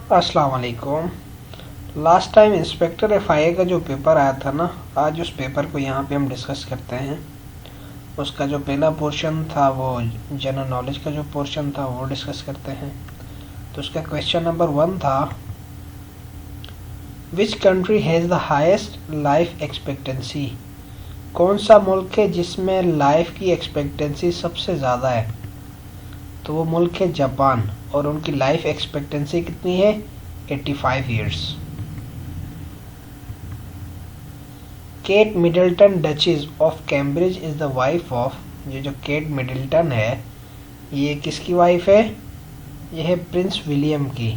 अस्सलाम वालेकुम। Last time inspector FIA का जो पेपर आया था ना, आज उस पेपर को यहाँ पे हम डिस्कस करते हैं। उसका जो पहला पोर्शन था वो जनरल नॉलेज का जो पोर्शन था वो डिस्कस करते हैं। तो उसका क्वेश्चन नंबर 1 था, which country has the highest life expectancy? कौन सा मुल्क है जिसमें लाइफ की एक्सपेक्टेंसी सबसे ज़्यादा है? तो वो मुल्क है जापान, और उनकी लाइफ एक्सपेक्टेंसी कितनी है? 85 years. Kate Middleton duchess of Cambridge is the wife of, ये जो केट मिडल्टन है ये किसकी वाइफ है? ये है प्रिंस विलियम की।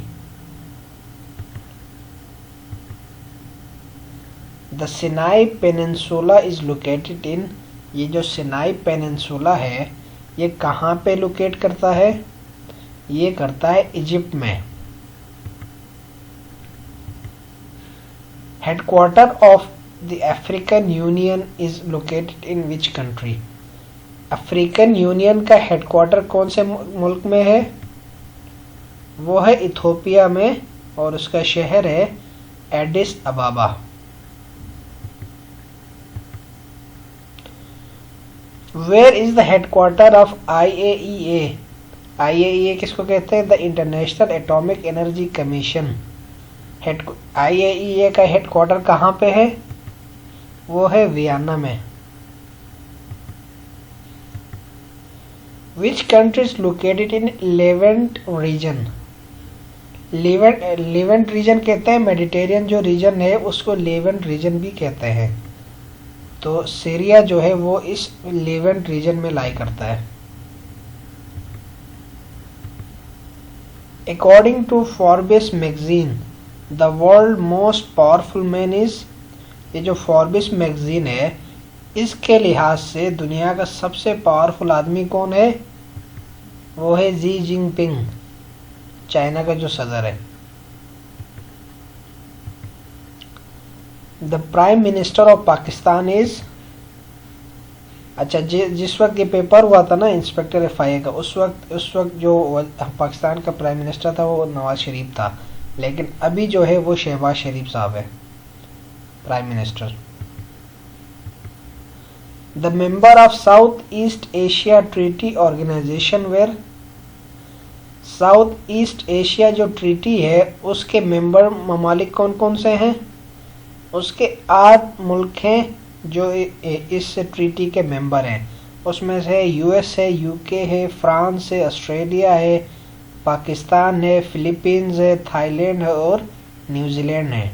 The Sinai peninsula is located इन, ये जो सिनाई पेनिनसुला है ये कहाँ पे लोकेट करता है? ये करता है इजिप्ट में। Headquarter of the African union is located in which country? African union का हेडक्वार्टर कौन से मुल्क में है? वो है इथोपिया में, और उसका शहर है Addis Ababa. Where is the headquarter of IAEA? IAEA किसको कहते हैं? The international atomic energy commission. IAEA का हेडक्वार्टर कहाँ पे है? वो है वियना में। Which country is located in Levant region? Levant region कहते हैं, मेडिटेरियन जो रीजन है उसको लेवेंट रीजन भी कहते हैं। तो सीरिया जो है वो इस लेवेंट रीजन में लाई करता है। According to Forbes magazine the world most powerful man is, ये जो फॉर्ब्स मैगजीन है इसके लिहाज से दुनिया का सबसे पावरफुल आदमी कौन है? वो है जी जिनपिंग, चाइना का जो सदर है। The prime minister of Pakistan is, अच्छा जिस वक्त ये पेपर हुआ था ना इंस्पेक्टर एफआईए का, उस वक्त जो पाकिस्तान का प्राइम मिनिस्टर था वो नवाज शरीफ था, लेकिन अभी जो है वो शहबाज शरीफ साहब है prime minister. The member of south east Asia treaty organization where, south east Asia जो ट्रीटी है उसके मेंबर ममालिक कौन कौन से हैं? उसके 8 मुल्क हैं जो इस ट्रीटी के मेंबर हैं। उसमें से US है, UK है, फ्रांस है, ऑस्ट्रेलिया है, पाकिस्तान है, फिलीपींस है, थाईलैंड है और न्यूजीलैंड है।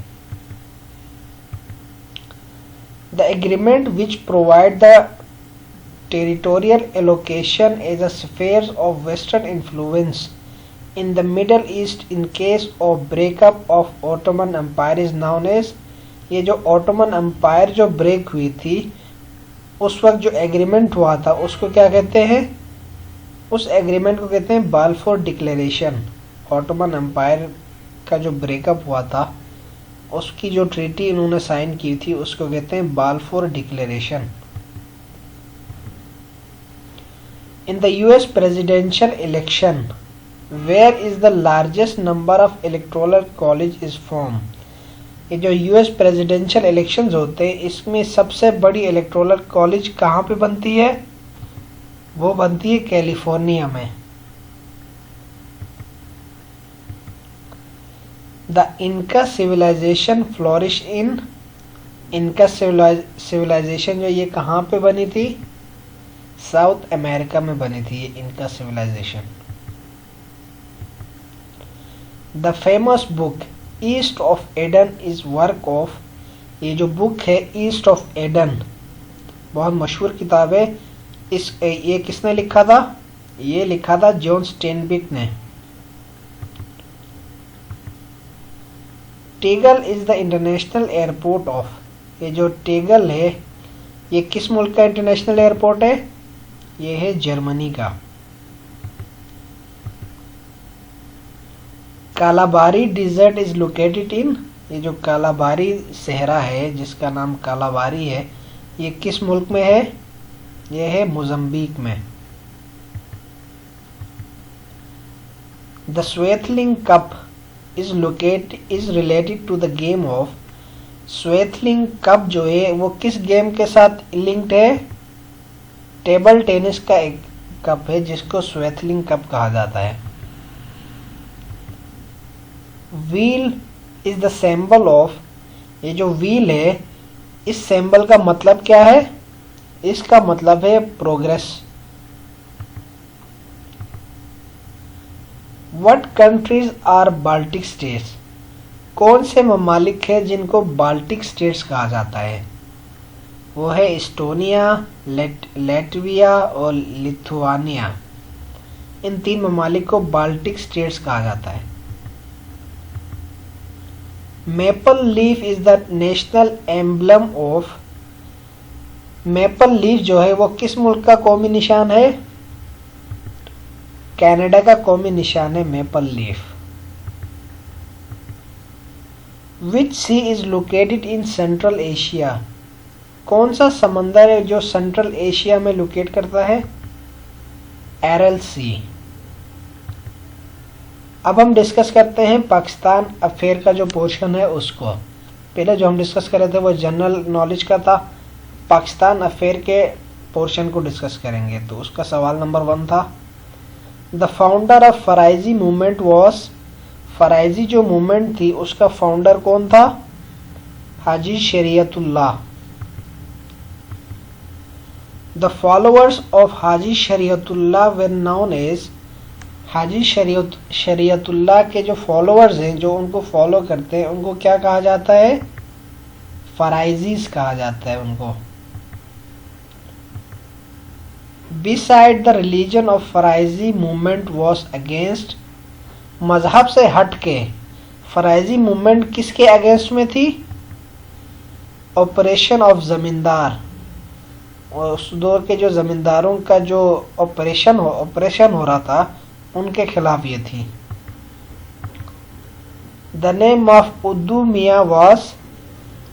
The agreement which provide the territorial allocation as a spheres of western influence in the middle east in case of breakup of Ottoman empire is known as, ये जो Ottoman empire जो break हुई थी उस वक्त जो agreement हुआ था उसको क्या कहते हैं? उस एग्रीमेंट को कहते हैं बाल्फोर डिक्लेरेशन। ऑटोमन एम्पायर का जो ब्रेकअप हुआ था उसकी जो ट्रीटी इन्होंने साइन की थी उसको कहते हैं Balfour declaration. In the US presidential election where is the largest number of electoral college is form, ये जो US प्रेसिडेंशियल इलेक्शंस होते हैं इसमें सबसे बड़ी इलेक्टोरल कॉलेज कहाँ पे बनती है? वो बनती है कैलिफोर्निया में। द इनका सिविलाइजेशन फ्लोरिश इन, इनका सिविलाइजेशन जो ये कहाँ पे बनी थी? साउथ अमेरिका में बनी थी ये इनका civilisation. The famous book east of Eden is work of, ये जो बुक है ईस्ट ऑफ एडन बहुत मशहूर किताब है। ये किसने लिखा था? ये लिखा था जॉन स्टेनबिक ने। Tegel is the international airport of, ये जो टेगल है ये किस मुल्क का इंटरनेशनल एयरपोर्ट है? ये है जर्मनी का। कालाबारी डिजर्ट इज लोकेटेड इन, ये जो कालाबारी सहरा है जिसका नाम कालाबारी है ये किस मुल्क में है? ये है मोज़म्बिक में। The Swaythling cup is related to the game of Swaythling cup जो है वो किस गेम के साथ लिंक्ड है? टेबल टेनिस का एक कप है जिसको स्वेथलिंग कप कहा जाता है। Wheel is the symbol of, ये जो व्हील है इस सिंबल का मतलब क्या है? इसका मतलब है progress. What countries are Baltic states? कौन से ममालिक है जिनको बाल्टिक स्टेट्स कहा जाता है? वो है एस्टोनिया, लैटविया और लिथुआनिया। इन 3 ममालिक को बाल्टिक स्टेट्स कहा जाता है। Maple leaf is the national emblem of, maple leaf जो है वो किस मुल्क का कौमी निशान है? कनाडा का कौमी निशान है maple leaf. Which sea is located in central Asia? कौन सा समंदर है जो सेंट्रल एशिया में लोकेट करता है? एरल सी। अब हम डिस्कस करते हैं पाकिस्तान अफेयर का जो पोर्शन है उसको। पहले जो हम डिस्कस कर रहे थे वो जनरल नॉलेज का था, पाकिस्तान अफेयर के पोर्शन को डिस्कस करेंगे। तो उसका सवाल नंबर 1 था, the founder of Faraizi movement was, Faraizi जो मूवमेंट थी उसका फाउंडर कौन था? Haji Shariatullah. The followers of Haji Shariatullah were known as, Haji Shariatullah के जो फॉलोअर्स हैं, जो उनको फॉलो करते हैं, उनको क्या कहा जाता है? फराइजीज कहा जाता है उनको। Beside the religion of Faraizi movement was against, मजहब से हट के फराइजी मूवमेंट किसके अगेंस्ट में थी? ऑपरेशन ऑफ जमींदार, और उस दौर के जो जमींदारों का जो ऑपरेशन हो रहा था उनके खिलाफ ये थी। द नेम ऑफ उद्दू मियाँ वास,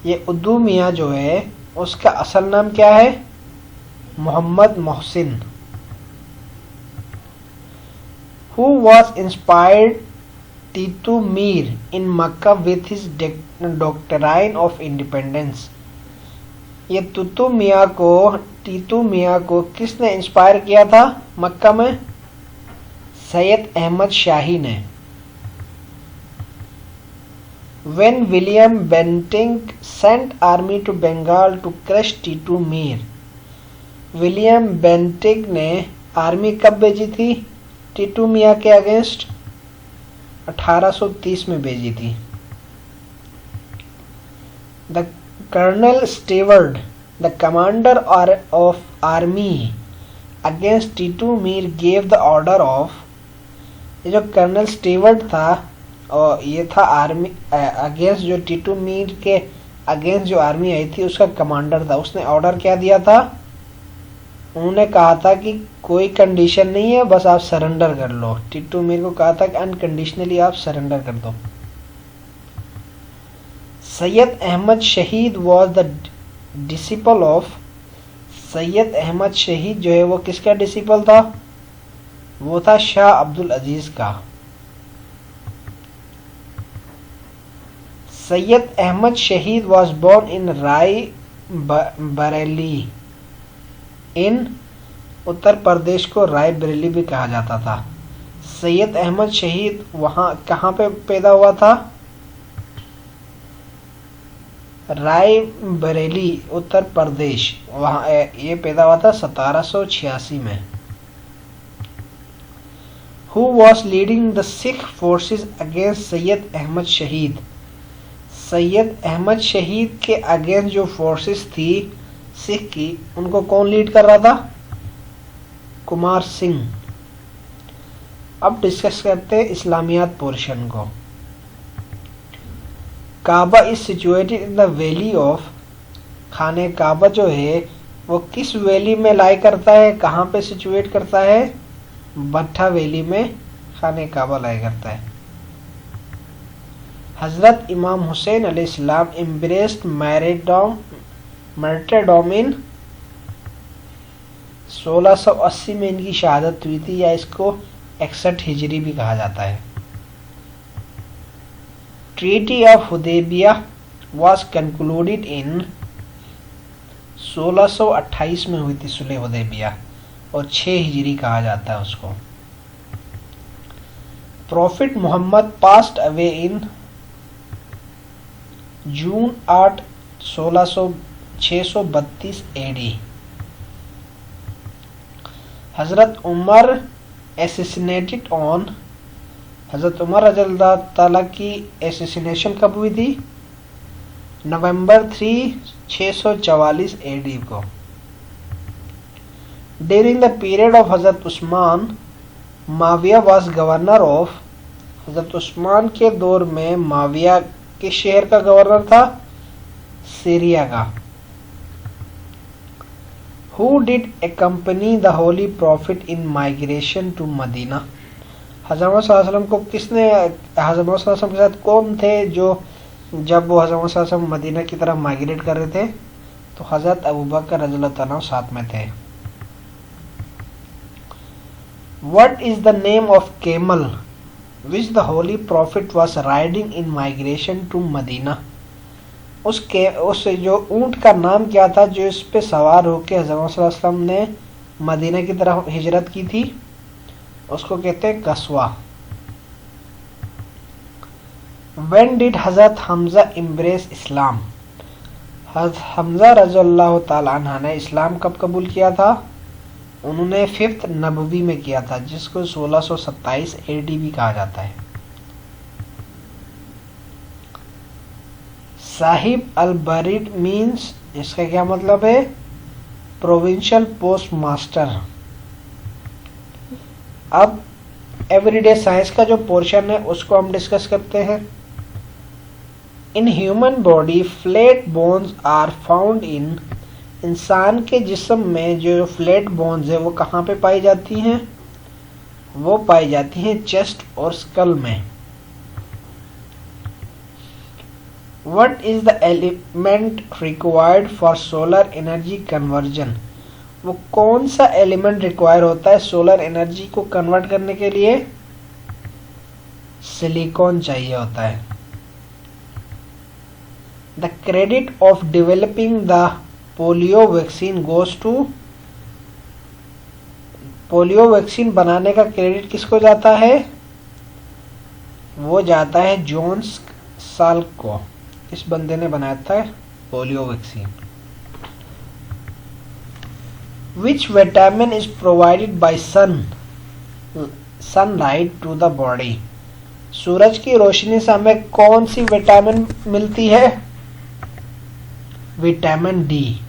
ये उद्दू मियाँ जो है उसका असल नाम क्या है? Mohammad Mohsin. Who was inspired Titu Mir in Mecca with his doctrine of independence? ये टीटू मियाँ को किसने इंस्पायर किया था मक्का में? सैयद अहमद शाही ने। When William Bentinck sent army to Bengal to crush Titu Mir, William Bentinck ने आर्मी कब भेजी थी टीटू मियाँ के अगेंस्ट? 1830 में भेजी थी। The colonel Stewart, the commander of army against Titu Mir gave the order of, ये जो कर्नल स्टीवर्ड था और ये था आर्मी अगेंस्ट, जो टीटू मीर के अगेंस्ट जो आर्मी आई थी उसका कमांडर था। उसने ऑर्डर क्या दिया था? उन्होंने कहा था कि कोई कंडीशन नहीं है, बस आप सरेंडर कर लो। टीटू मीर को कहा था कि अनकंडीशनली आप सरेंडर कर दो। Syed Ahmad Shahid was the disciple of, Syed Ahmad Shahid जो है वो किसका डिसिपल था? वो था शाह अब्दुल अजीज का। Syed Ahmad Shahid was born in Rae Bareli, इन उत्तर प्रदेश को राय बरेली भी कहा जाता था। सैयद अहमद शहीद वहाँ कहाँ पे पैदा हुआ था? राय बरेली उत्तर प्रदेश, वहाँ ये पैदा हुआ था 1786 में। Who was leading the Sikh forces against Syed Ahmad शहीद, सैयद अहमद शहीद के अगेंस्ट जो फोर्सेस थी सिख की, उनको कौन लीड कर रहा था? कुमार सिंह। अब डिस्कस करते हैं इस्लामियात पोर्शन को। Kaaba is situated in the valley of, Khane Kaaba जो है वो किस वैली में लाई करता है, कहाँ पे सिचुएट करता है? भट्टा वैली में खाने काबा लाई करता है। हजरत इमाम हुसैन अलैहिस्सलाम एम्ब्रेस्ड मार्टरडम इन 1680 में इनकी शहादत हुई थी, या इसको 61 हिजरी भी कहा जाता है। Treaty of Hudaybiyyah was concluded in 1628 में हुई थी सुलह हुदैबिया, और 6 हिजरी कहा जाता है उसको। Prophet Muhammad passed away in June 8 632 AD. हजरत उमर एसिसिनेटेड ऑन, हजरत उमर रज़ियल्लाहु ताला की एसिसिनेशन कब हुई थी? नवंबर 3 644 एडी को। During the period of Hazrat Usman, Muawiya was governor of, हजरत उस्मान के दौर में माविया किस शहर का गवर्नर था? सीरिया का। Who did accompany the holy prophet in migration to Medina? हज़रत मोहम्मद सल्लल्लाहु अलैहि वसल्लम को किसने, हज़रत मोहम्मद सल्लल्लाहु अलैहि वसल्लम के साथ कौन थे जो जब वो हज़रत मोहम्मद सल्लल्लाहु अलैहि वसल्लम मदीना की तरफ माइग्रेट कर रहे थे? तो हज़रत अबू बकर रज़ियल्लाहु ताला साथ में थे। What is the name of camel which the holy prophet was riding in migration to Medina? उस जो ऊंट का नाम क्या था जो इस पे सवार होकर हज़रत मोहम्मद सल्लल्लाहु अलैहि वसल्लम ने मदीना की तरफ हिजरत की थी? उसको कहते हैं कस्वा। When did हज़रत हमजा embrace इस्लाम? हज़रत हमजा रज़ियल्लाहु ताला अन्हु ने इस्लाम कब कबूल किया था? उन्होंने 5th नबवी में किया था, जिसको 1627 एडी भी कहा जाता है। साहिब अल बरीड मीन्स, इसका क्या मतलब है? Provincial post master. अब एवरीडे साइंस का जो पोर्शन है उसको हम डिस्कस करते हैं। In human body flat bones are found in, इंसान के जिस्म में जो फ्लैट बोन्स है वो कहाँ पे पाई जाती हैं? वो पाई जाती हैं चेस्ट और स्कल में। What is the element required for solar energy conversion? वो कौन सा एलिमेंट रिक्वायर होता है सोलर एनर्जी को कन्वर्ट करने के लिए? सिलिकॉन चाहिए होता है। The credit of developing the polio vaccine goes to, polio vaccine बनाने का क्रेडिट किसको जाता है? वो जाता है जॉन्स साल्क को। इस बंदे ने बनाया था polio vaccine. Which vitamin is provided by sunlight to the body? सूरज की रोशनी से हमें कौन सी विटामिन मिलती है? Vitamin D.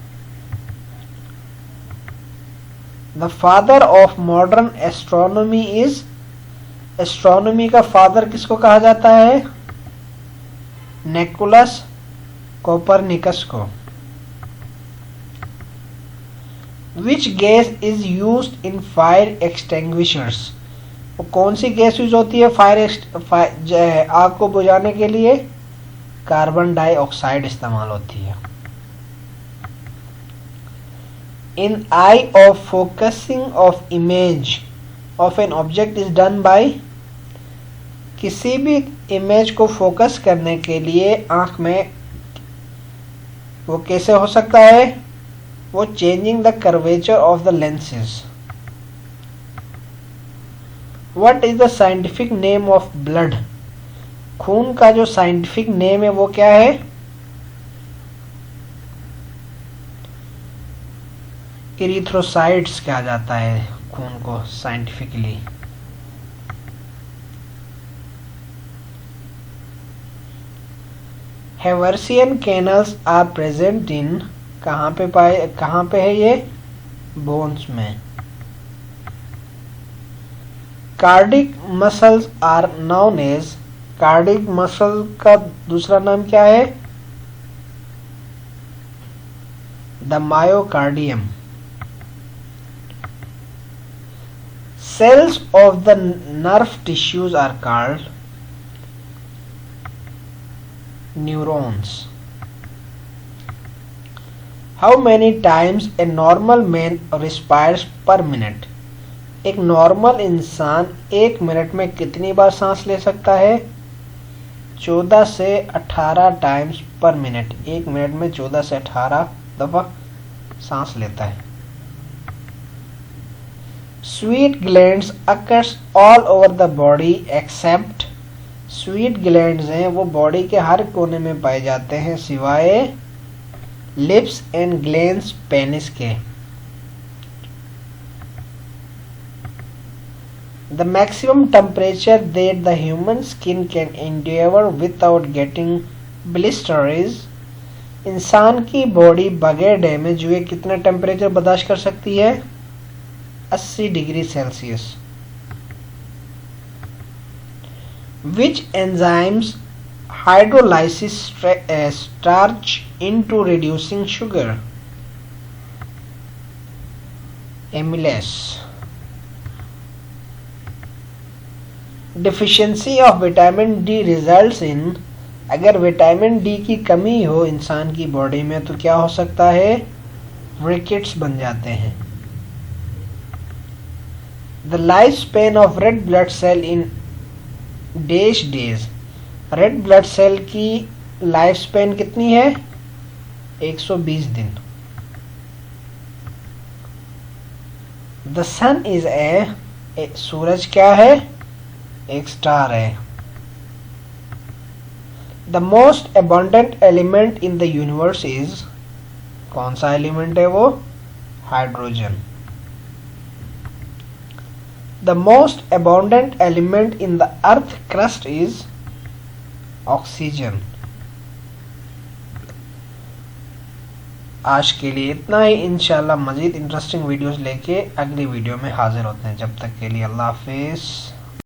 The father of modern astronomy is, astronomy का फादर किसको कहा जाता है? निकोलस कोपरनिकस को। Which gas is used in fire extinguishers? वो कौन सी गैस यूज होती है आग को बुझाने के लिए? कार्बन डाइऑक्साइड इस्तेमाल होती है। In eye of focusing of image of an object is done by, किसी भी इमेज को फोकस करने के लिए आंख में वो कैसे हो सकता है? वो changing the curvature of the lenses. What is the scientific name of blood? खून का जो साइंटिफिक नेम है वो क्या है? इरिथ्रोसाइट्स कहा जाता है खून को scientifically. Haversian canals are present in, कहाँ पे है ये? बोन्स में। Cardiac muscles are known as, cardiac muscle का दूसरा नाम क्या है? The myocardium. Cells of the nerve tissues are called neurons. How many times a normal man respires per minute? एक नॉर्मल इंसान 1 मिनट में कितनी बार सांस ले सकता है? 14 से 18 टाइम्स पर मिनट, 1 मिनट में 14 से 18 दफा सांस लेता है। Sweat glands occurs all over the body except, sweat glands हैं वो बॉडी के हर कोने में पाए जाते हैं सिवाय लिप्स एंड ग्लैंड्स पेनिस के। The maximum temperature that the human skin can endure without getting blisters is, इंसान की बॉडी बगैर डैमेज हुए कितना टेम्परेचर बर्दाश्त कर सकती है? 80 degree Celsius. Which enzymes hydrolysis starch into reducing sugar? Amylase। Deficiency of vitamin D results in, अगर विटामिन डी की कमी हो इंसान की बॉडी में तो क्या हो सकता है? रिकेट्स बन जाते हैं। The life span of red blood cell in dash days, red blood cell की लाइफ स्पेन कितनी है? 120 दिन। द सन इज सूरज क्या है? एक स्टार है। The most abundant element in the universe is, कौन सा एलिमेंट है वो? Hydrogen. The most abundant element in the earth crust is oxygen. आज के लिए इतना ही, इंशाल्लाह मजीद इंटरेस्टिंग वीडियोस लेके अगली वीडियो में हाजिर होते हैं। जब तक के लिए अल्लाह हाफिज।